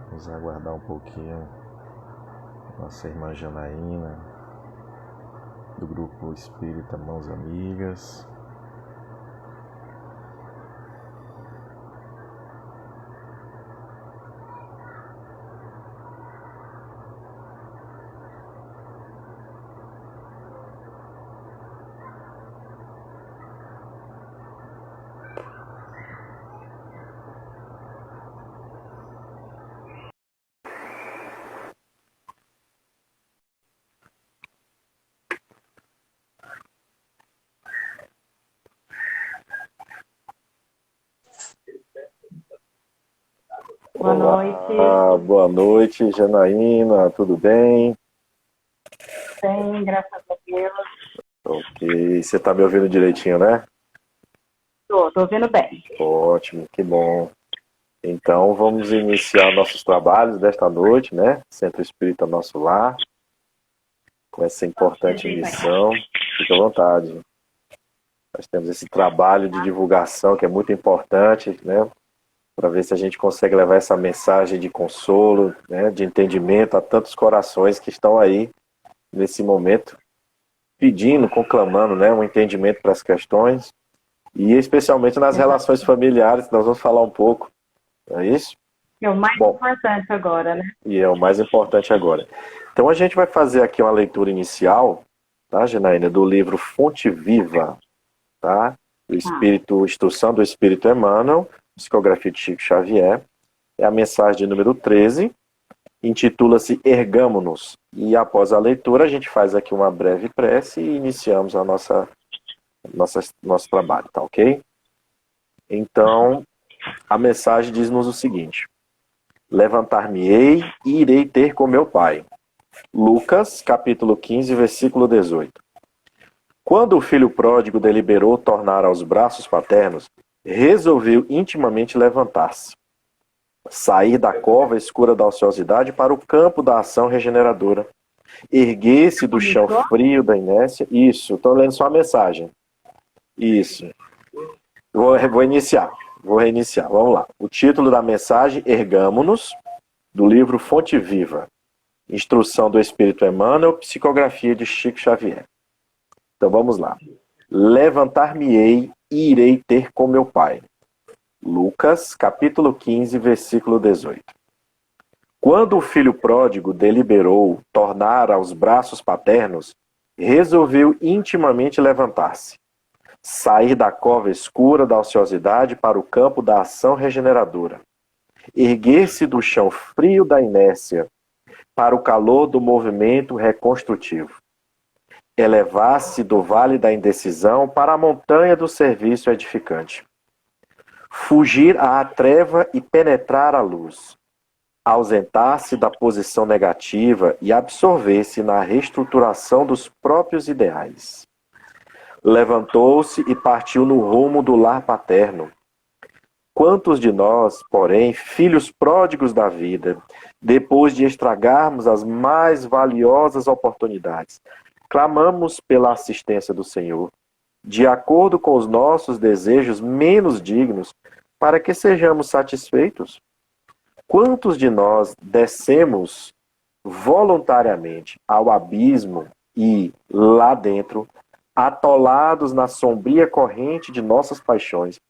Vamos aguardar um pouquinho nossa irmã Janaína, do grupo Espírita Mãos Amigas. Boa noite. Boa noite, Janaína, tudo bem? Bem, graças a Deus. Ok, você está me ouvindo direitinho, né? Tô ouvindo bem. Ótimo, que bom. Então vamos iniciar nossos trabalhos desta noite, né? Centro Espírita Nosso Lar, com essa importante missão. Fique à vontade. Nós temos esse trabalho de divulgação que é muito importante, né? Para ver se a gente consegue levar essa mensagem de consolo, né? De entendimento a tantos corações que estão aí nesse momento pedindo, conclamando, né? Um entendimento para as questões e especialmente nas relações familiares, que nós vamos falar um pouco. Não é isso? É o mais importante agora, né? E é o mais importante agora. Então a gente vai fazer aqui uma leitura inicial, tá, Janaína, do livro Fonte Viva, tá? Instrução do Espírito Emmanuel, psicografia de Chico Xavier. É a mensagem de número 13, intitula-se Ergamo-nos. E após a leitura a gente faz aqui uma breve prece e iniciamos a nosso trabalho, tá ok? Então, a mensagem diz-nos o seguinte: levantar-me-ei e irei ter com meu pai. Lucas, capítulo 15, versículo 18. Quando o filho pródigo deliberou tornar aos braços paternos, resolveu intimamente levantar-se, sair da cova escura da ociosidade para o campo da ação regeneradora, erguer-se do chão frio da inércia. Isso, estou lendo só a mensagem. Isso. Vou reiniciar, vamos lá. O título da mensagem, Ergamo-nos, do livro Fonte Viva, Instrução do Espírito Emmanuel, psicografia de Chico Xavier. Então vamos lá. Levantar-me-ei e irei ter com meu pai. Lucas, capítulo 15, versículo 18. Quando o filho pródigo deliberou tornar aos braços paternos, resolveu intimamente levantar-se, sair da cova escura da ociosidade para o campo da ação regeneradora, erguer-se do chão frio da inércia para o calor do movimento reconstrutivo, elevar-se do vale da indecisão para a montanha do serviço edificante, fugir à treva e penetrar a luz, ausentar-se da posição negativa e absorver-se na reestruturação dos próprios ideais. Levantou-se e partiu no rumo do lar paterno. Quantos de nós, porém, filhos pródigos da vida, depois de estragarmos as mais valiosas oportunidades, clamamos pela assistência do Senhor, de acordo com os nossos desejos menos dignos, para que sejamos satisfeitos? Quantos de nós descemos voluntariamente ao abismo e, lá dentro, atolados na sombria corrente de nossas paixões,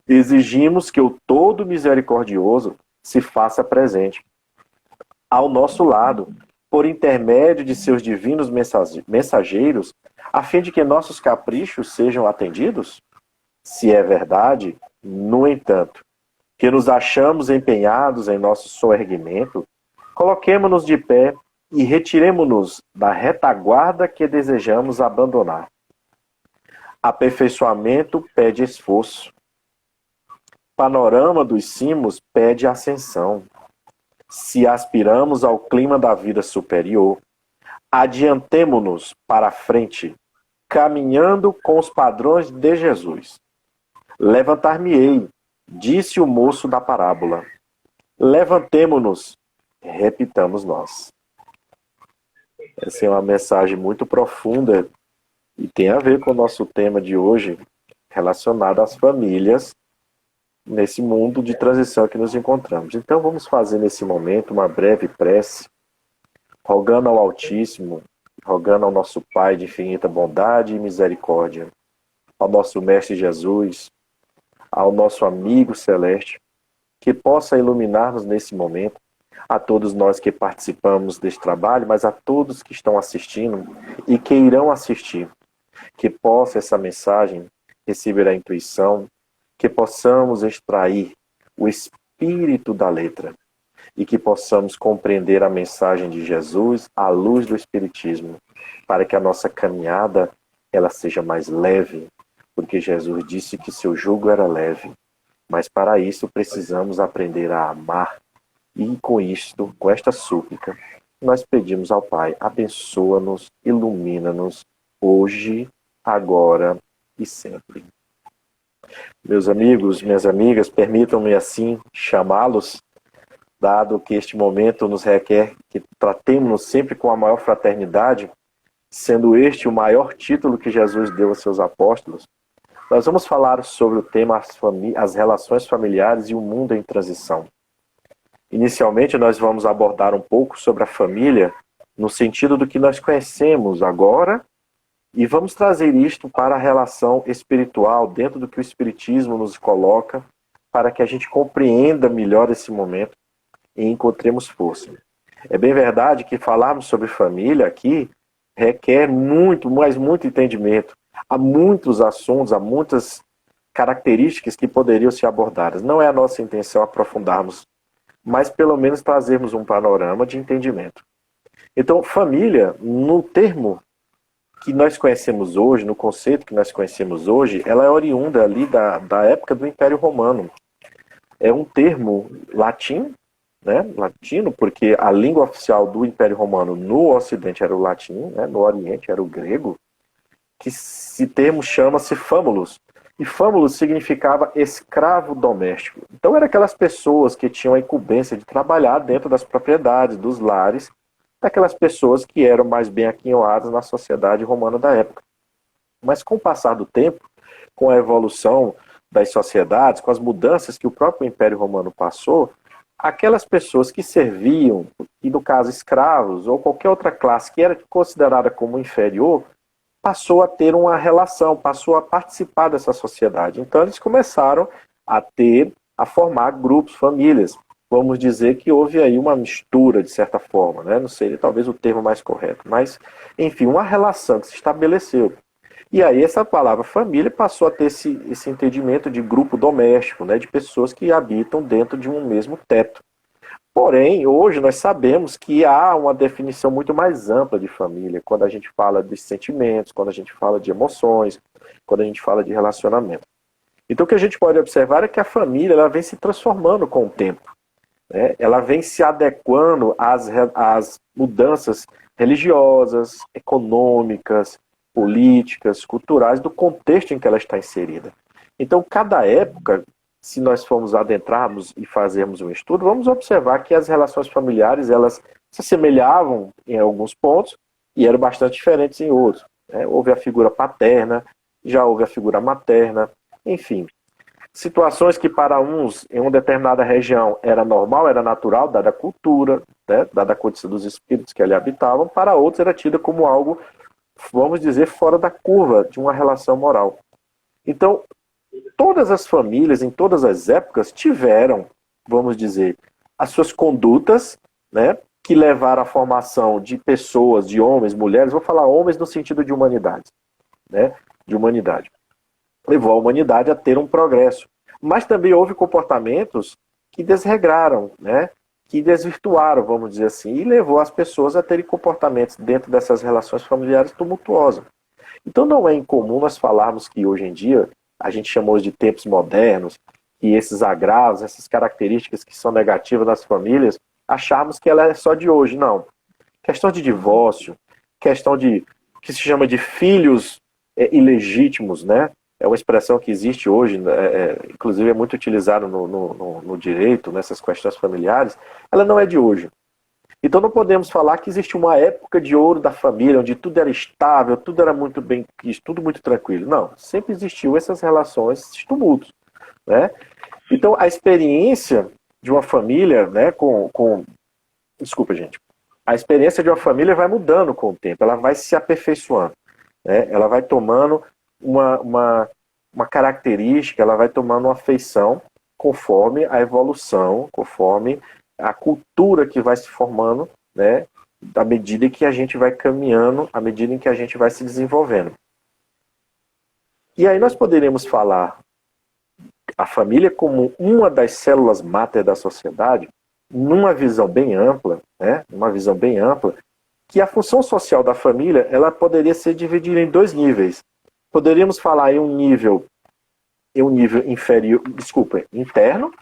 exigimos que o Todo Misericordioso se faça presente ao nosso lado, por intermédio de seus divinos mensageiros, a fim de que nossos caprichos sejam atendidos? Se é verdade, no entanto, que nos achamos empenhados em nosso soerguimento, coloquemo-nos de pé e retiremo-nos da retaguarda que desejamos abandonar. Aperfeiçoamento pede esforço. Panorama dos cimos pede ascensão. Se aspiramos ao clima da vida superior, adiantemo-nos para a frente, caminhando com os padrões de Jesus. Levantar-me-ei, disse o moço da parábola. Levantemo-nos, repitamos nós. Essa é uma mensagem muito profunda e tem a ver com o nosso tema de hoje, relacionado às famílias nesse mundo de transição que nos encontramos. Então vamos fazer nesse momento uma breve prece, rogando ao Altíssimo, rogando ao nosso Pai de infinita bondade e misericórdia, ao nosso Mestre Jesus, ao nosso amigo celeste, que possa iluminar-nos nesse momento, a todos nós que participamos deste trabalho, mas a todos que estão assistindo e que irão assistir, que possa essa mensagem receber a intuição, que possamos extrair o espírito da letra e que possamos compreender a mensagem de Jesus à luz do Espiritismo, para que a nossa caminhada ela seja mais leve, porque Jesus disse que seu jugo era leve, mas para isso precisamos aprender a amar. E com isto, com esta súplica, nós pedimos ao Pai, abençoa-nos, ilumina-nos, hoje, agora e sempre. Meus amigos, minhas amigas, permitam-me assim chamá-los, dado que este momento nos requer que tratemos-nos sempre com a maior fraternidade, sendo este o maior título que Jesus deu aos seus apóstolos. Nós vamos falar sobre o tema as relações familiares e o mundo em transição. Inicialmente, nós vamos abordar um pouco sobre a família, no sentido do que nós conhecemos agora, e vamos trazer isto para a relação espiritual, dentro do que o Espiritismo nos coloca, para que a gente compreenda melhor esse momento e encontremos força. É bem verdade que falarmos sobre família aqui requer muito, mas muito entendimento. Há muitos assuntos, há muitas características que poderiam ser abordadas. Não é a nossa intenção aprofundarmos, mas pelo menos trazermos um panorama de entendimento. Então, família, no termo que nós conhecemos hoje, no conceito que nós conhecemos hoje, ela é oriunda ali da época do Império Romano. É um termo latim, né? Latino, porque a língua oficial do Império Romano no Ocidente era o latim, né? No Oriente era o grego, que esse termo chama-se famulus. E famulus significava escravo doméstico. Então eram aquelas pessoas que tinham a incumbência de trabalhar dentro das propriedades, dos lares, daquelas pessoas que eram mais bem aquinhoadas na sociedade romana da época. Mas com o passar do tempo, com a evolução das sociedades, com as mudanças que o próprio Império Romano passou, aquelas pessoas que serviam, e no caso escravos, ou qualquer outra classe que era considerada como inferior, passou a ter uma relação, passou a participar dessa sociedade. Então eles começaram a formar grupos, famílias. Vamos dizer que houve aí uma mistura, de certa forma, né? Não seria talvez o termo mais correto, mas, enfim, uma relação que se estabeleceu. E aí essa palavra família passou a ter esse entendimento de grupo doméstico, né? De pessoas que habitam dentro de um mesmo teto. Porém, hoje nós sabemos que há uma definição muito mais ampla de família, quando a gente fala de sentimentos, quando a gente fala de emoções, quando a gente fala de relacionamento. Então o que a gente pode observar é que a família ela vem se transformando com o tempo, né? Ela vem se adequando às mudanças religiosas, econômicas, políticas, culturais, do contexto em que ela está inserida. Então cada época, se nós formos adentrarmos e fazermos um estudo, vamos observar que as relações familiares elas se assemelhavam em alguns pontos e eram bastante diferentes em outros, né? Houve a figura paterna, já houve a figura materna, enfim. Situações que para uns, em uma determinada região, era normal, era natural, dada a cultura, né? Dada a condição dos espíritos que ali habitavam, para outros era tida como algo, vamos dizer, fora da curva de uma relação moral. Então, todas as famílias, em todas as épocas, tiveram, vamos dizer, as suas condutas, né, que levaram à formação de pessoas, de homens, mulheres, vou falar homens no sentido de humanidade, né, de humanidade. Levou a humanidade a ter um progresso. Mas também houve comportamentos que desregraram, né, que desvirtuaram, vamos dizer assim, e levou as pessoas a terem comportamentos dentro dessas relações familiares tumultuosas. Então não é incomum nós falarmos que hoje em dia a gente chamou de tempos modernos, e esses agravos, essas características que são negativas nas famílias, acharmos que ela é só de hoje. Não. Questão de divórcio, questão de que se chama de filhos ilegítimos, né? É uma expressão que existe hoje, inclusive é muito utilizada no direito, nessas questões familiares, ela não é de hoje. Então não podemos falar que existe uma época de ouro da família, onde tudo era estável, tudo era muito bem quisto, tudo muito tranquilo. Não, sempre existiu essas relações, esses tumultos, né? Então, a experiência de uma família, né, desculpa, gente. A experiência de uma família vai mudando com o tempo, ela vai se aperfeiçoando, né? Ela vai tomando uma característica, ela vai tomando uma feição conforme a evolução, conforme a cultura que vai se formando, né? À medida em que a gente vai caminhando, à medida em que a gente vai se desenvolvendo. E aí nós poderíamos falar a família como uma das células máter da sociedade, numa visão bem ampla, né? Uma visão bem ampla, que a função social da família ela poderia ser dividida em dois níveis. Poderíamos falar em um nível inferior, desculpa, interno,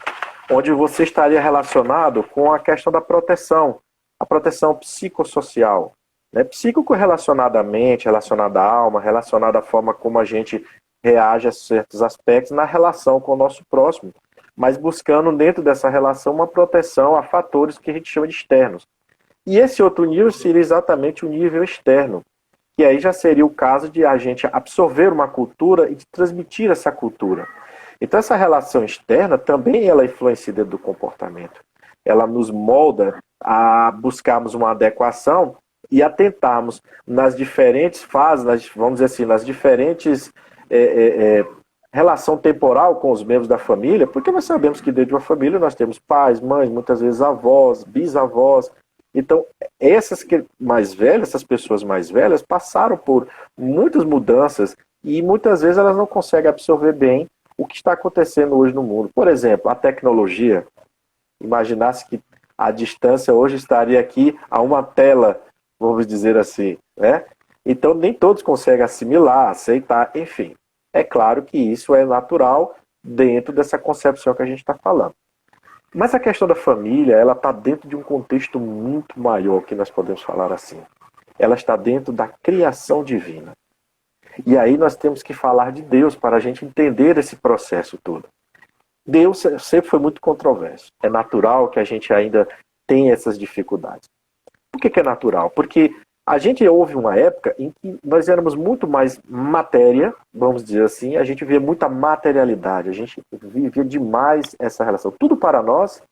onde você estaria relacionado com a questão da proteção, a proteção psicossocial, né? Psíquico relacionada à mente, relacionada à alma, relacionada à forma como a gente reage a certos aspectos na relação com o nosso próximo, mas buscando dentro dessa relação uma proteção a fatores que a gente chama de externos. E esse outro nível seria exatamente o nível externo, que aí já seria o caso de a gente absorver uma cultura e de transmitir essa cultura. Então essa relação externa também ela influencia dentro do comportamento. Ela nos molda a buscarmos uma adequação e a tentarmos nas diferentes fases, vamos dizer assim, nas diferentes relação temporal com os membros da família, porque nós sabemos que dentro de uma família nós temos pais, mães, muitas vezes avós, bisavós. Então, essas pessoas mais velhas passaram por muitas mudanças e muitas vezes elas não conseguem absorver bem o que está acontecendo hoje no mundo. Por exemplo, a tecnologia. Imaginasse que a distância hoje estaria aqui a uma tela, vamos dizer assim, né? Então, nem todos conseguem assimilar, aceitar, enfim. É claro que isso é natural dentro dessa concepção que a gente está falando. Mas a questão da família, ela está dentro de um contexto muito maior, que nós podemos falar assim. Ela está dentro da criação divina. E aí nós temos que falar de Deus para a gente entender esse processo todo. Deus sempre foi muito controverso. É natural que a gente ainda tenha essas dificuldades. Por que é natural? Porque a gente houve uma época em que nós éramos muito mais matéria, vamos dizer assim, a gente via muita materialidade, a gente vivia demais essa relação. Tudo para nós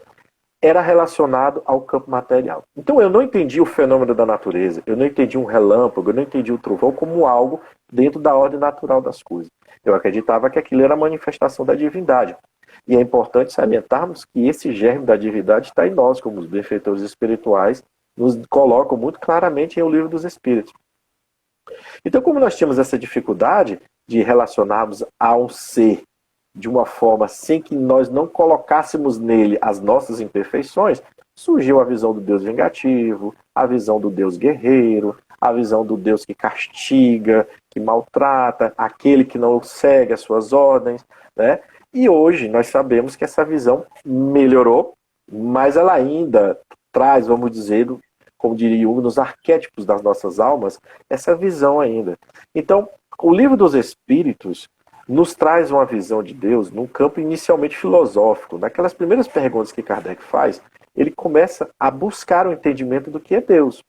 era relacionado ao campo material. Então eu não entendi o fenômeno da natureza, eu não entendi um relâmpago, eu não entendi o trovão como algo dentro da ordem natural das coisas. Eu acreditava que aquilo era a manifestação da divindade. E é importante salientarmos que esse germe da divindade está em nós, como os benfeitores espirituais nos colocam muito claramente em O Livro dos Espíritos. Então, como nós tínhamos essa dificuldade de relacionarmos a um ser de uma forma sem que nós não colocássemos nele as nossas imperfeições, surgiu a visão do Deus vingativo, a visão do Deus guerreiro, a visão do Deus que castiga, que maltrata, aquele que não segue as suas ordens, né? E hoje nós sabemos que essa visão melhorou, mas ela ainda traz, vamos dizer, como diria Jung, nos arquétipos das nossas almas, essa visão ainda. Então, o Livro dos Espíritos nos traz uma visão de Deus num campo inicialmente filosófico. Naquelas primeiras perguntas que Kardec faz, ele começa a buscar o entendimento do que é Deus.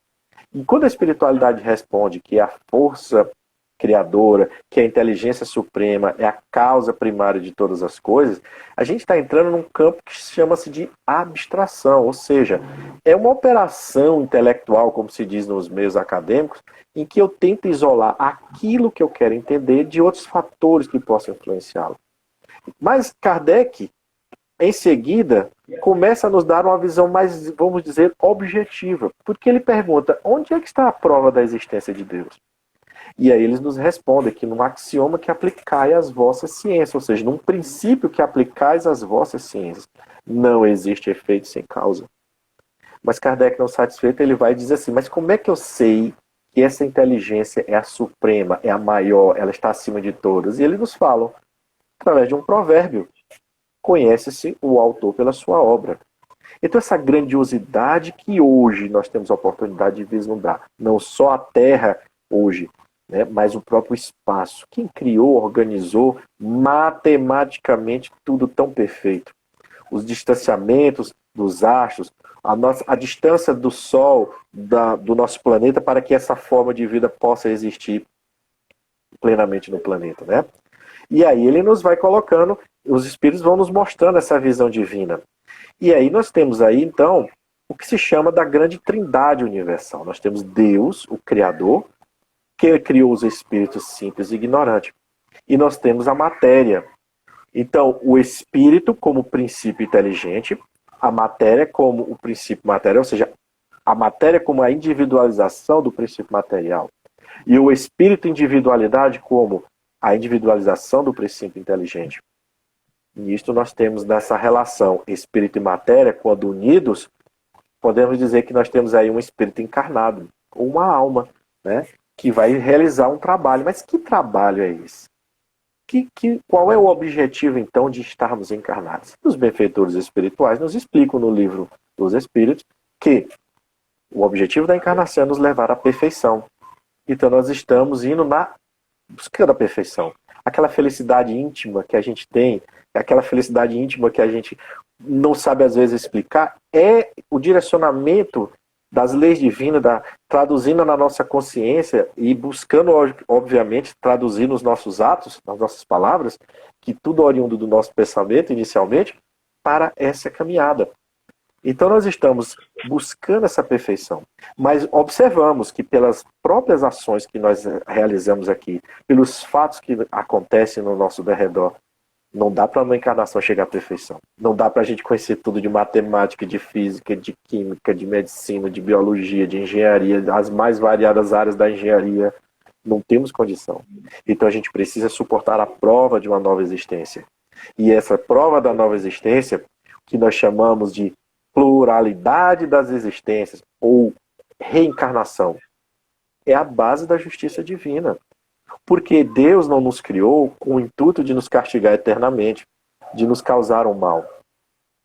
E quando a espiritualidade responde que é a força criadora, que a inteligência suprema é a causa primária de todas as coisas, a gente está entrando num campo que chama-se de abstração, ou seja, é uma operação intelectual, como se diz nos meios acadêmicos, em que eu tento isolar aquilo que eu quero entender de outros fatores que possam influenciá-lo. Mas Kardec, em seguida, começa a nos dar uma visão mais, vamos dizer, objetiva, porque ele pergunta, onde é que está a prova da existência de Deus? E aí eles nos respondem que num axioma que aplicai às vossas ciências, ou seja, num princípio que aplicais às vossas ciências. Não existe efeito sem causa. Mas Kardec, não satisfeito, ele vai dizer assim, mas como é que eu sei que essa inteligência é a suprema, é a maior, ela está acima de todas? E eles nos falam, através de um provérbio, conhece-se o autor pela sua obra. Então essa grandiosidade que hoje nós temos a oportunidade de vislumbrar, não só a Terra hoje, né, mas o próprio espaço. Quem criou, organizou matematicamente tudo tão perfeito. Os distanciamentos dos astros, a distância do Sol, do nosso planeta, para que essa forma de vida possa existir plenamente no planeta, né? E aí ele nos vai colocando os espíritos vão nos mostrando essa visão divina. E aí nós temos aí, então, o que se chama da grande trindade universal. Nós temos Deus, o Criador, que criou os espíritos simples e ignorantes. E nós temos a matéria. Então, o espírito como princípio inteligente, a matéria como o princípio material, ou seja, a matéria como a individualização do princípio material. E o espírito individualidade como a individualização do princípio inteligente. E isto nós temos nessa relação espírito e matéria, quando unidos, podemos dizer que nós temos aí um espírito encarnado, ou uma alma, né, que vai realizar um trabalho. Mas que trabalho é esse? Qual é o objetivo, então, de estarmos encarnados? Os benfeitores espirituais nos explicam no livro dos Espíritos que o objetivo da encarnação é nos levar à perfeição. Então nós estamos indo na busca da perfeição. Aquela felicidade íntima que a gente tem, aquela felicidade íntima que a gente não sabe às vezes explicar, é o direcionamento das leis divinas, traduzindo na nossa consciência e buscando, obviamente, traduzir nos nossos atos, nas nossas palavras, que tudo oriundo do nosso pensamento inicialmente, para essa caminhada. Então nós estamos buscando essa perfeição, mas observamos que pelas próprias ações que nós realizamos aqui, pelos fatos que acontecem no nosso derredor, não dá para uma encarnação chegar à perfeição. Não dá para a gente conhecer tudo de matemática, de física, de química, de medicina, de biologia, de engenharia, as mais variadas áreas da engenharia. Não temos condição. Então a gente precisa suportar a prova de uma nova existência. E essa prova da nova existência, que nós chamamos de pluralidade das existências, ou reencarnação, é a base da justiça divina. Porque Deus não nos criou com o intuito de nos castigar eternamente, de nos causar um mal.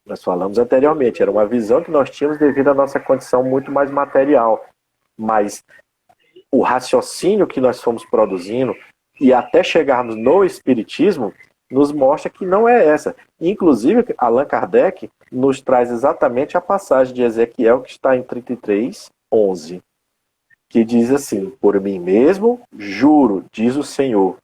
Nós falamos anteriormente, era uma visão que nós tínhamos devido à nossa condição muito mais material. Mas o raciocínio que nós fomos produzindo, e até chegarmos no Espiritismo, nos mostra que não é essa. Inclusive, Allan Kardec nos traz exatamente a passagem de Ezequiel, que está em 33:11. Que diz assim: por mim mesmo, juro, diz o Senhor,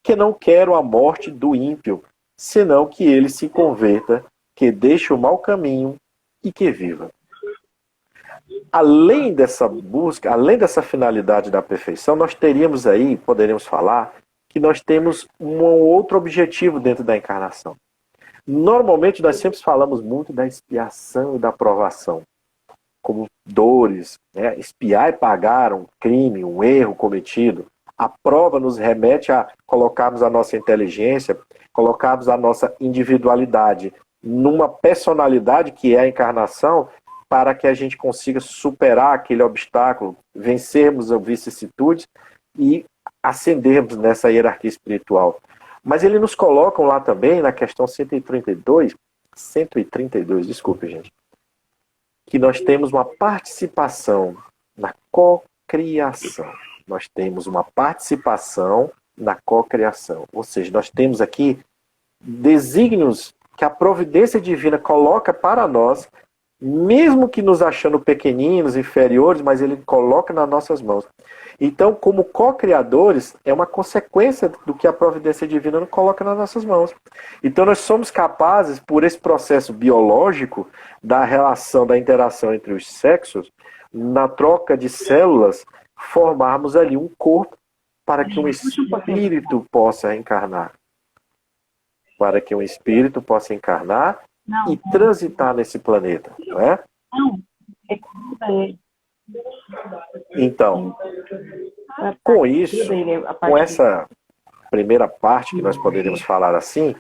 que não quero a morte do ímpio, senão que ele se converta, que deixe o mau caminho e que viva. Além dessa busca, além dessa finalidade da perfeição, nós teríamos aí, poderíamos falar, que nós temos um outro objetivo dentro da encarnação. Normalmente nós sempre falamos muito da expiação e da provação, como dores, né? Expiar e pagar um crime, um erro cometido. A prova nos remete a colocarmos a nossa inteligência, colocarmos a nossa individualidade numa personalidade que é a encarnação, para que a gente consiga superar aquele obstáculo, vencermos as vicissitudes e ascendermos nessa hierarquia espiritual. Mas ele nos coloca lá também, na questão 132, desculpe, gente, que nós temos uma participação na cocriação. Nós temos uma participação na cocriação. Ou seja, nós temos aqui desígnios que a providência divina coloca para nós, mesmo que nos achando pequeninos, inferiores, mas ele coloca nas nossas mãos. Então, como co-criadores, é uma consequência do que a providência divina nos coloca nas nossas mãos. Então, nós somos capazes, por esse processo biológico, da relação, da interação entre os sexos, na troca de células, formarmos ali um corpo para que um espírito possa encarnar. Para que um espírito possa encarnar e transitar nesse planeta, não é? Então, com isso, com essa primeira parte que nós poderíamos falar assim,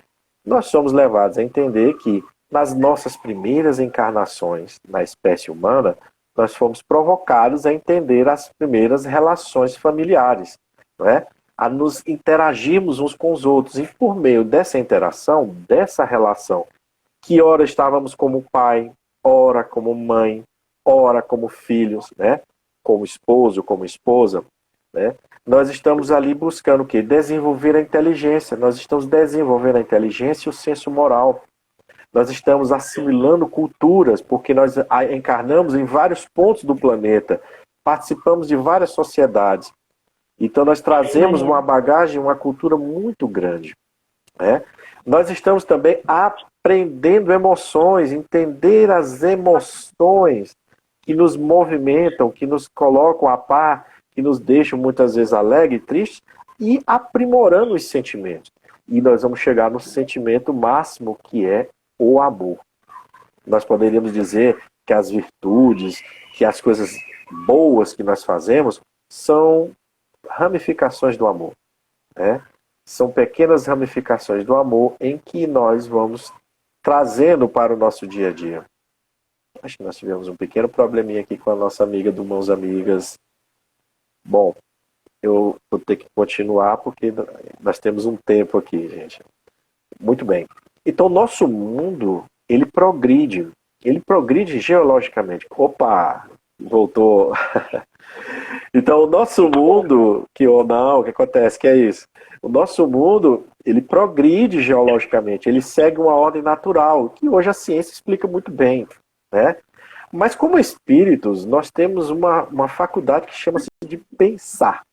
nós somos levados a entender que nas nossas primeiras encarnações na espécie humana, nós fomos provocados a entender as primeiras relações familiares, não é? A nos interagirmos uns com os outros, e por meio dessa interação, dessa relação, que ora estávamos como pai, ora como mãe, ora como filhos, né? Como esposo, como esposa, né? Nós estamos ali buscando o quê? Desenvolver a inteligência. Nós estamos desenvolvendo a inteligência e o senso moral. Nós estamos assimilando culturas, porque nós encarnamos em vários pontos do planeta, participamos de várias sociedades. Então nós trazemos uma bagagem, uma cultura muito grande. né? Nós estamos também aprendendo emoções, entender as emoções que nos movimentam, que nos colocam a par, que nos deixam muitas vezes alegres e tristes, e aprimorando os sentimentos. E nós vamos chegar no sentimento máximo, que é o amor. Nós poderíamos dizer que as virtudes, que as coisas boas que nós fazemos são ramificações do amor, né? São pequenas ramificações do amor em que nós vamos trazendo para o nosso dia a dia. Acho que nós tivemos um pequeno probleminha aqui com a nossa amiga do Mãos Amigas. Bom, eu vou ter que continuar porque nós temos um tempo aqui, gente. Muito bem. Então, nosso mundo, ele progride geologicamente. Opa, voltou. Então, o nosso mundo, o que acontece? Que é isso? O nosso mundo, ele progride geologicamente, ele segue uma ordem natural, que hoje a ciência explica muito bem, né? Mas como espíritos, nós temos uma faculdade que chama-se de pensar,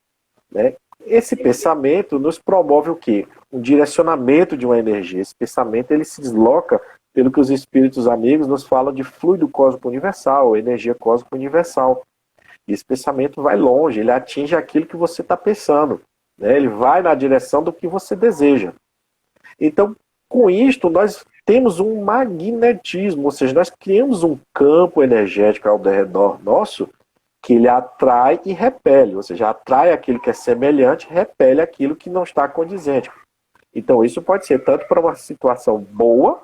né? Esse pensamento nos promove o quê? Um direcionamento de uma energia. Esse pensamento, ele se desloca pelo que os espíritos amigos nos falam de fluido cósmico universal, energia cósmica universal. E esse pensamento vai longe, ele atinge aquilo que você está pensando, né? Ele vai na direção do que você deseja. Então, com isto, nós temos um magnetismo, ou seja, nós criamos um campo energético ao redor nosso que ele atrai e repele, ou seja, atrai aquilo que é semelhante, repele aquilo que não está condizente. Então, isso pode ser tanto para uma situação boa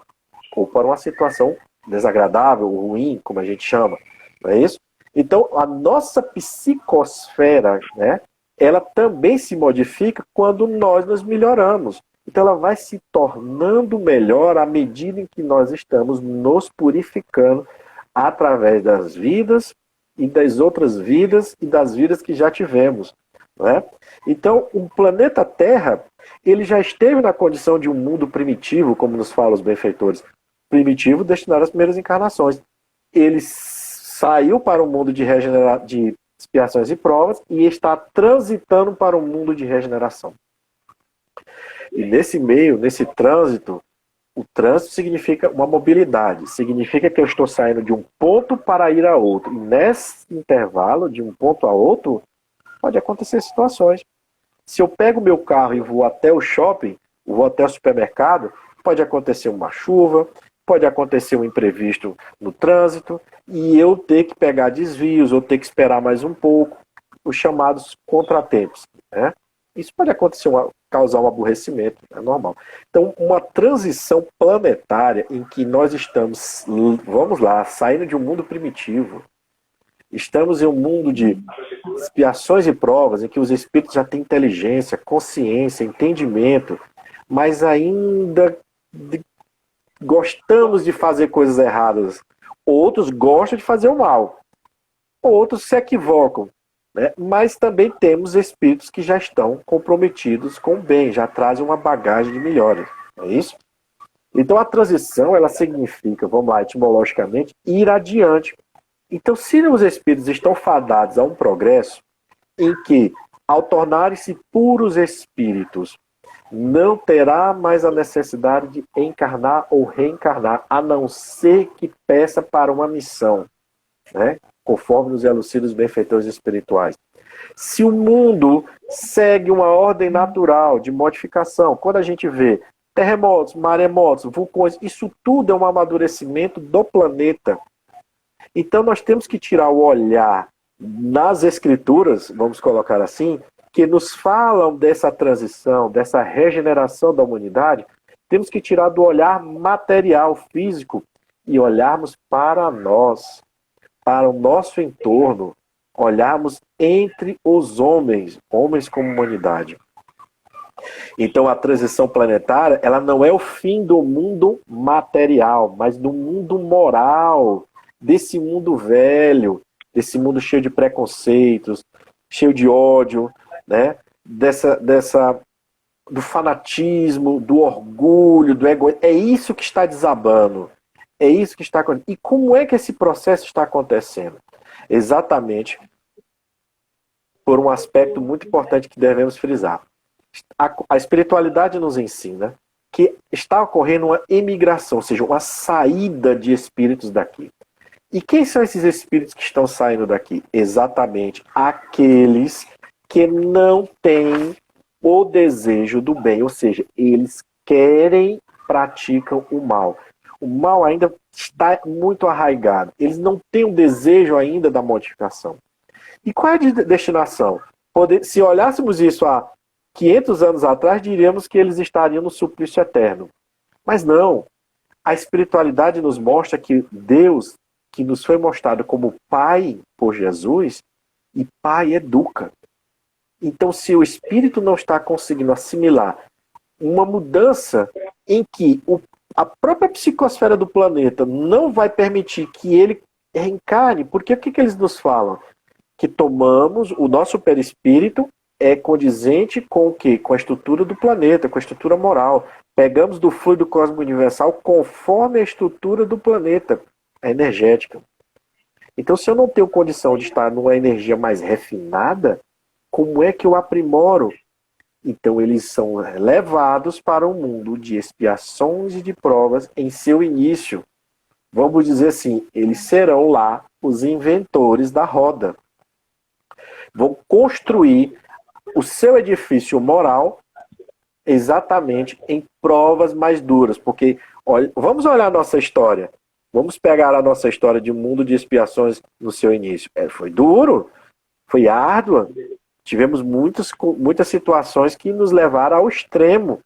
ou para uma situação desagradável, ruim, como a gente chama, não é isso? Então, a nossa psicosfera, né, ela também se modifica quando nós nos melhoramos. Então, ela vai se tornando melhor à medida em que nós estamos nos purificando através das vidas e das outras vidas e das vidas que já tivemos, né? Então, o planeta Terra, ele já esteve na condição de um mundo primitivo, como nos falam os benfeitores, primitivo destinado às primeiras encarnações. Ele saiu para o mundo de expiações e provas e está transitando para o mundo de regeneração. E nesse meio, nesse trânsito, o trânsito significa uma mobilidade, significa que eu estou saindo de um ponto para ir a outro. E nesse intervalo, de um ponto a outro, pode acontecer situações. Se eu pego meu carro e vou até o shopping, vou até o supermercado, pode acontecer uma chuva, pode acontecer um imprevisto no trânsito, e eu ter que pegar desvios, ou ter que esperar mais um pouco, os chamados contratempos, né? Isso pode acontecer, causar um aborrecimento, é normal. Então, uma transição planetária em que nós estamos, vamos lá, saindo de um mundo primitivo, estamos em um mundo de expiações e provas, em que os espíritos já têm inteligência, consciência, entendimento, mas ainda gostamos de fazer coisas erradas. Outros gostam de fazer o mal. Outros se equivocam, né? Mas também temos espíritos que já estão comprometidos com o bem, já trazem uma bagagem de melhora. Não é isso? Então a transição, ela significa, vamos lá, etimologicamente, ir adiante. Então, se os espíritos estão fadados a um progresso em que, ao tornarem-se puros espíritos, não terá mais a necessidade de encarnar ou reencarnar, a não ser que peça para uma missão, né? Conforme nos elucidam os benfeitores espirituais. Se o mundo segue uma ordem natural de modificação, quando a gente vê terremotos, maremotos, vulcões, isso tudo é um amadurecimento do planeta. Então nós temos que tirar o olhar nas escrituras, vamos colocar assim, que nos falam dessa transição, dessa regeneração da humanidade, temos que tirar do olhar material, físico, e olharmos para nós, para o nosso entorno, olharmos entre os homens, homens como humanidade. Então a transição planetária, ela não é o fim do mundo material, mas do mundo moral, desse mundo velho, desse mundo cheio de preconceitos, cheio de ódio, né? Do fanatismo, do orgulho, do egoísmo. É isso que está desabando. É isso que está acontecendo. E como é que esse processo está acontecendo? Exatamente por um aspecto muito importante que devemos frisar. A espiritualidade nos ensina que está ocorrendo uma emigração, ou seja, uma saída de espíritos daqui. E quem são esses espíritos que estão saindo daqui? Exatamente aqueles que não têm o desejo do bem, ou seja, eles querem, praticam o mal. O mal ainda está muito arraigado. Eles não têm o desejo ainda da modificação. E qual é a destinação? Se olhássemos isso há 500 anos atrás, diríamos que eles estariam no suplício eterno. Mas não. A espiritualidade nos mostra que Deus, que nos foi mostrado como Pai por Jesus, e Pai educa. Então, se o espírito não está conseguindo assimilar uma mudança em que a própria psicosfera do planeta não vai permitir que ele reencarne, porque o que eles nos falam? Que tomamos, o nosso perispírito é condizente com o quê? Com a estrutura do planeta, com a estrutura moral. Pegamos do fluido cósmico universal conforme a estrutura do planeta, a energética. Então, se eu não tenho condição de estar numa energia mais refinada, como é que eu aprimoro? Então, eles são levados para um mundo de expiações e de provas em seu início. Vamos dizer assim, eles serão lá os inventores da roda. Vão construir o seu edifício moral exatamente em provas mais duras. Porque, olha, vamos olhar a nossa história. Vamos pegar a nossa história de um mundo de expiações no seu início. Foi duro, foi árdua. Tivemos muitas situações que nos levaram ao extremo.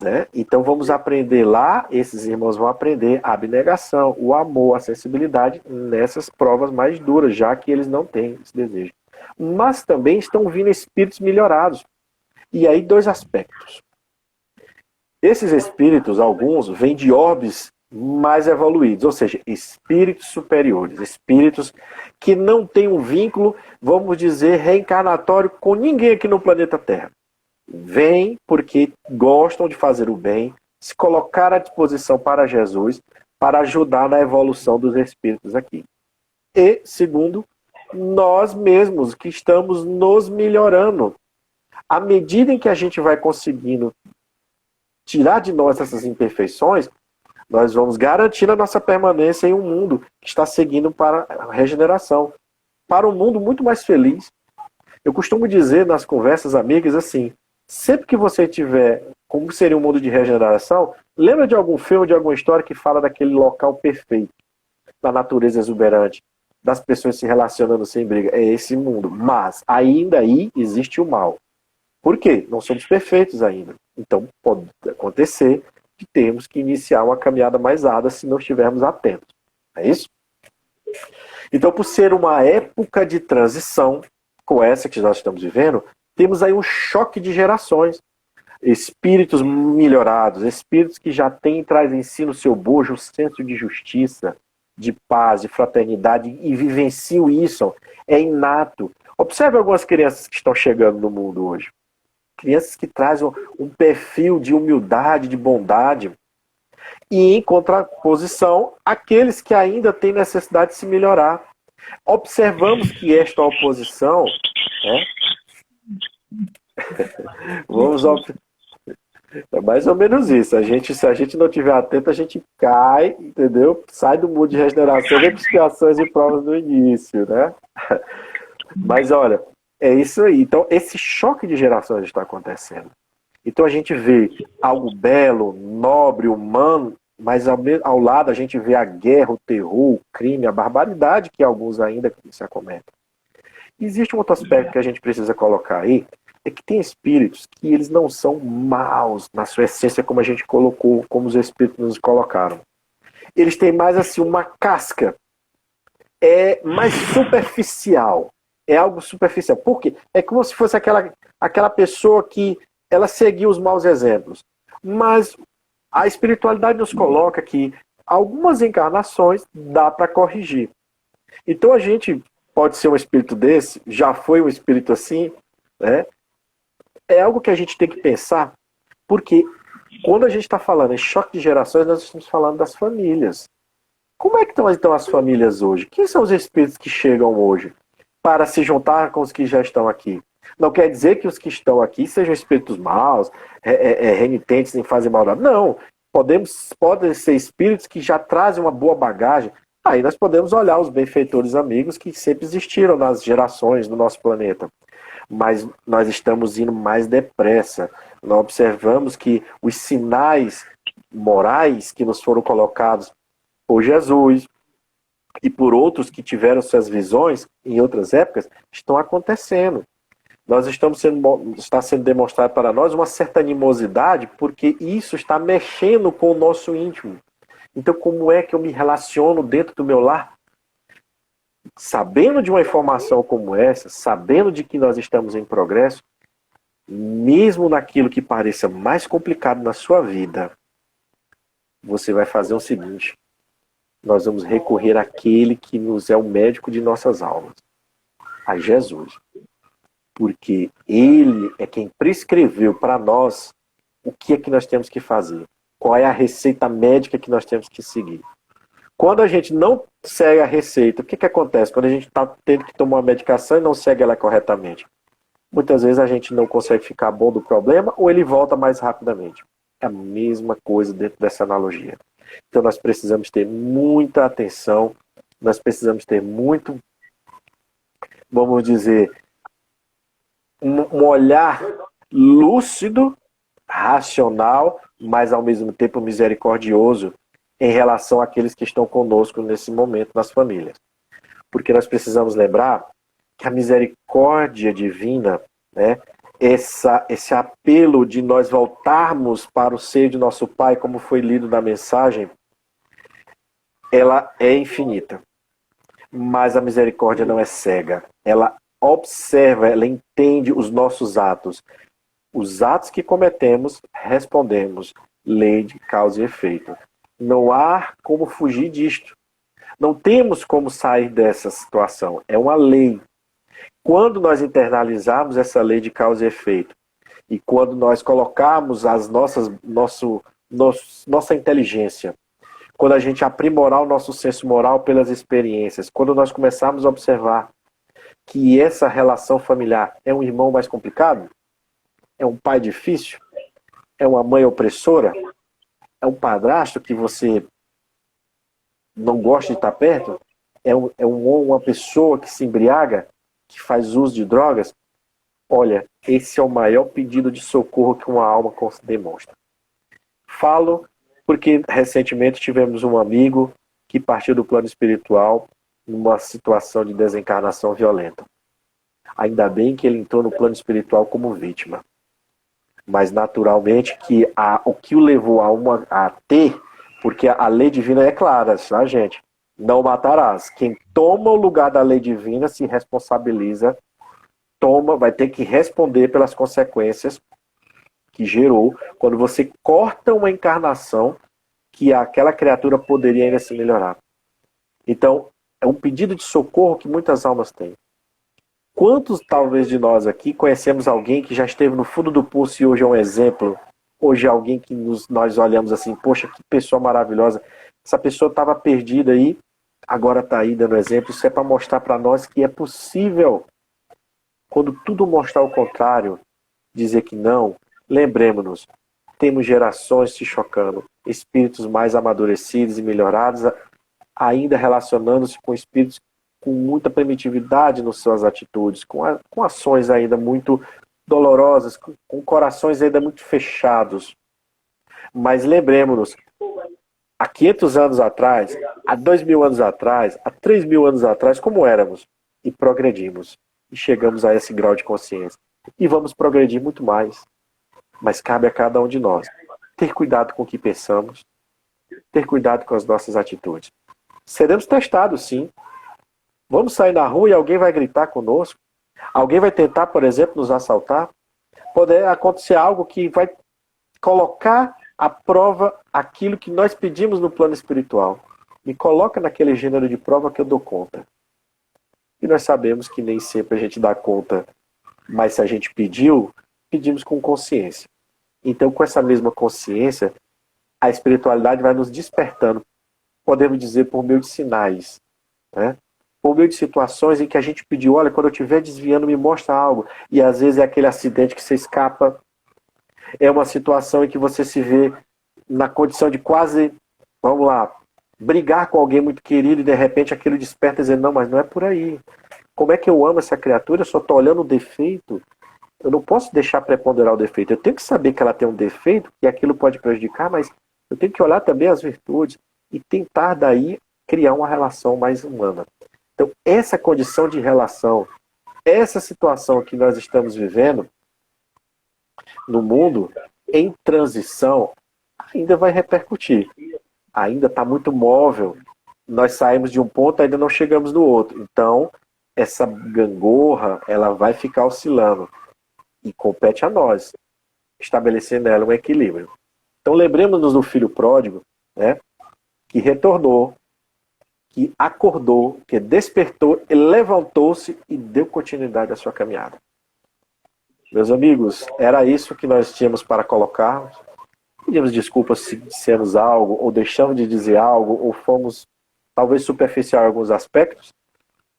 Né? Então vamos aprender lá, esses irmãos vão aprender a abnegação, o amor, a sensibilidade nessas provas mais duras, já que eles não têm esse desejo. Mas também estão vindo espíritos melhorados. E aí, dois aspectos. Esses espíritos, alguns, vêm de orbes mais evoluídos, ou seja, espíritos superiores, espíritos que não têm um vínculo, vamos dizer, reencarnatório com ninguém aqui no planeta Terra. Vêm porque gostam de fazer o bem, se colocar à disposição para Jesus, para ajudar na evolução dos espíritos aqui. E, segundo, nós mesmos que estamos nos melhorando. À medida em que a gente vai conseguindo tirar de nós essas imperfeições, nós vamos garantir a nossa permanência em um mundo que está seguindo para a regeneração, para um mundo muito mais feliz. Eu costumo dizer nas conversas amigas assim, sempre que você tiver, como seria um mundo de regeneração, lembra de algum filme, de alguma história que fala daquele local perfeito, da natureza exuberante, das pessoas se relacionando sem briga. É esse mundo. Mas ainda aí existe o mal. Por quê? Não somos perfeitos ainda. Então pode acontecer que temos que iniciar uma caminhada mais árdua se não estivermos atentos. É isso? Então, por ser uma época de transição, com essa que nós estamos vivendo, temos aí um choque de gerações. Espíritos melhorados, espíritos que já trazem em si no seu bojo o senso de justiça, de paz, de fraternidade, e vivenciam isso. É inato. Observe algumas crianças que estão chegando no mundo hoje. Crianças que trazem um perfil de humildade, de bondade. E, em contraposição, aqueles que ainda têm necessidade de se melhorar. Observamos que esta oposição... É mais ou menos isso. Se a gente não estiver atento, a gente cai, entendeu? Sai do mundo de regeneração, vem expiações e provas no início, né? Mas olha, é isso aí. Então, esse choque de gerações está acontecendo. Então a gente vê algo belo, nobre, humano, mas ao lado a gente vê a guerra, o terror, o crime, a barbaridade que alguns ainda se acometem. Existe um outro aspecto que a gente precisa colocar aí, é que tem espíritos que eles não são maus na sua essência, como a gente colocou, como os espíritos nos colocaram. Eles têm mais assim uma casca, é mais superficial, é algo superficial. Por quê? É como se fosse aquela pessoa que ela seguia os maus exemplos. Mas a espiritualidade nos coloca que algumas encarnações dá para corrigir. Então a gente pode ser um espírito desse, já foi um espírito assim, né? É algo que a gente tem que pensar, porque quando a gente está falando em choque de gerações, nós estamos falando das famílias. Como é que estão então as famílias hoje? Quem são os espíritos que chegam hoje para se juntar com os que já estão aqui? Não quer dizer que os que estão aqui sejam espíritos maus, renitentes em fazer maldade. Não. Podem ser espíritos que já trazem uma boa bagagem. Aí nós podemos olhar os benfeitores amigos que sempre existiram nas gerações do nosso planeta. Mas nós estamos indo mais depressa. Nós observamos que os sinais morais que nos foram colocados por Jesus e por outros que tiveram suas visões em outras épocas estão acontecendo. Está sendo demonstrado para nós uma certa animosidade, porque isso está mexendo com o nosso íntimo. Então, como é que eu me relaciono dentro do meu lar? Sabendo de uma informação como essa, sabendo de que nós estamos em progresso, mesmo naquilo que pareça mais complicado na sua vida, você vai fazer o seguinte: nós vamos recorrer àquele que nos é o médico de nossas almas, a Jesus. Porque Ele é quem prescreveu para nós o que é que nós temos que fazer. Qual é a receita médica que nós temos que seguir. Quando a gente não segue a receita, o que que acontece? Quando a gente está tendo que tomar uma medicação e não segue ela corretamente, muitas vezes a gente não consegue ficar bom do problema ou ele volta mais rapidamente. É a mesma coisa dentro dessa analogia. Então nós precisamos ter muita atenção, nós precisamos ter muito, vamos dizer, um olhar lúcido, racional, mas ao mesmo tempo misericordioso em relação àqueles que estão conosco nesse momento nas famílias. Porque nós precisamos lembrar que a misericórdia divina, né, esse apelo de nós voltarmos para o seio de nosso Pai, como foi lido na mensagem, ela é infinita. Mas a misericórdia não é cega. Ela observa, ela entende os nossos atos. Os atos que cometemos, respondemos. Lei de causa e efeito. Não há como fugir disto. Não temos como sair dessa situação. É uma lei. Quando nós internalizarmos essa lei de causa e efeito, e quando nós colocarmos nossa inteligência, quando a gente aprimorar o nosso senso moral pelas experiências, quando nós começarmos a observar que essa relação familiar é um irmão mais complicado, é um pai difícil, é uma mãe opressora, é um padrasto que você não gosta de estar perto, uma pessoa que se embriaga, que faz uso de drogas. Olha, esse é o maior pedido de socorro que uma alma demonstra. Falo porque recentemente tivemos um amigo que partiu do plano espiritual numa situação de desencarnação violenta. Ainda bem que ele entrou no plano espiritual como vítima. Mas naturalmente que o que o levou a ter, porque a lei divina é clara, tá, gente? Não matarás. Quem toma o lugar da lei divina se responsabiliza, vai ter que responder pelas consequências que gerou quando você corta uma encarnação que aquela criatura poderia ainda se melhorar. Então, é um pedido de socorro que muitas almas têm. Quantos, talvez, de nós aqui conhecemos alguém que já esteve no fundo do poço e hoje é um exemplo? Hoje é alguém que nós olhamos assim, poxa, que pessoa maravilhosa. Essa pessoa estava perdida aí, agora está aí dando exemplo. Isso é para mostrar para nós que é possível. Quando tudo mostrar o contrário, dizer que não, lembremos-nos, temos gerações se chocando, espíritos mais amadurecidos e melhorados, ainda relacionando-se com espíritos com muita primitividade nas suas atitudes, com ações ainda muito dolorosas, com corações ainda muito fechados. Mas lembremos-nos, há 500 anos atrás, há 2.000 anos atrás, há 3.000 anos atrás, como éramos? E progredimos. E chegamos a esse grau de consciência. E vamos progredir muito mais. Mas cabe a cada um de nós ter cuidado com o que pensamos, ter cuidado com as nossas atitudes. Seremos testados, sim. Vamos sair na rua e alguém vai gritar conosco. Alguém vai tentar, por exemplo, nos assaltar. Pode acontecer algo que vai colocar à prova aquilo que nós pedimos no plano espiritual. Me coloca naquele gênero de prova que eu dou conta. E nós sabemos que nem sempre a gente dá conta, mas se a gente pediu, pedimos com consciência. Então, com essa mesma consciência, a espiritualidade vai nos despertando. Podemos dizer por meio de sinais, né? por meio de situações em que a gente pediu, olha, quando eu estiver desviando, me mostra algo. E às vezes é aquele acidente que você escapa. É uma situação em que você se vê na condição de quase, vamos lá, brigar com alguém muito querido e de repente aquilo desperta dizendo, não, mas não é por aí. Como é que eu amo essa criatura? Eu só estou olhando o defeito. Eu não posso deixar preponderar o defeito. Eu tenho que saber que ela tem um defeito, que aquilo pode prejudicar, mas eu tenho que olhar também as virtudes e tentar daí criar uma relação mais humana. Então, essa condição de relação, essa situação que nós estamos vivendo no mundo, em transição, ainda vai repercutir. Ainda está muito móvel. Nós saímos de um ponto, ainda não chegamos no outro. Então, essa gangorra, ela vai ficar oscilando. E compete a nós estabelecer nela um equilíbrio. Então, lembremos-nos do filho pródigo, né, que retornou, que acordou, que despertou, e levantou-se e deu continuidade à sua caminhada. Meus amigos, era isso que nós tínhamos para colocar. Pedimos desculpas se dissemos algo, ou deixamos de dizer algo, ou fomos talvez superficial em alguns aspectos,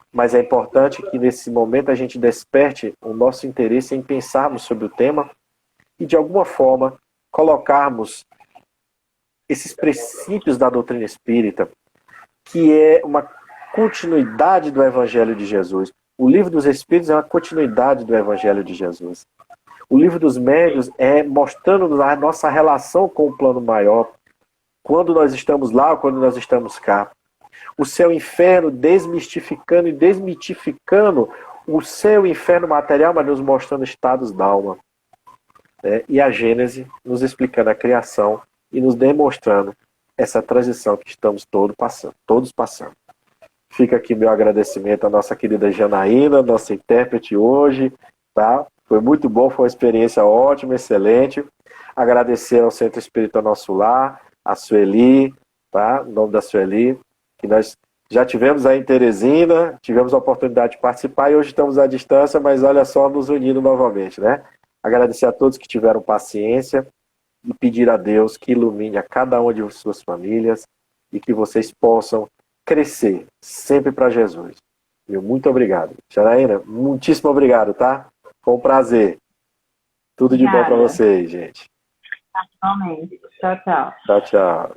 mas é importante que nesse momento a gente desperte o nosso interesse em pensarmos sobre o tema e de alguma forma colocarmos esses princípios da doutrina espírita, que é uma continuidade do Evangelho de Jesus. O Livro dos Espíritos é uma continuidade do Evangelho de Jesus. O Livro dos Médiuns é mostrando a nossa relação com o plano maior, quando nós estamos lá ou quando nós estamos cá. O céu e inferno desmistificando e desmitificando o céu e inferno material, mas nos mostrando estados da alma. E a Gênese nos explicando a criação e nos demonstrando essa transição que estamos todos passando. Fica aqui meu agradecimento à nossa querida Janaína, nossa intérprete hoje, tá? Foi muito bom, foi uma experiência ótima, excelente. Agradecer ao Centro Espírita Nosso Lar, a Sueli, tá? O nome da Sueli, que nós já tivemos aí em Teresina, tivemos a oportunidade de participar e hoje estamos à distância, mas olha só, nos unindo novamente, né? Agradecer a todos que tiveram paciência e pedir a Deus que ilumine a cada uma de suas famílias e que vocês possam crescer sempre para Jesus. Meu muito obrigado. Janaína, muitíssimo obrigado, tá? Foi um prazer. Tudo de bom para vocês, gente. Igualmente. Tchau, tchau. Tchau, tchau.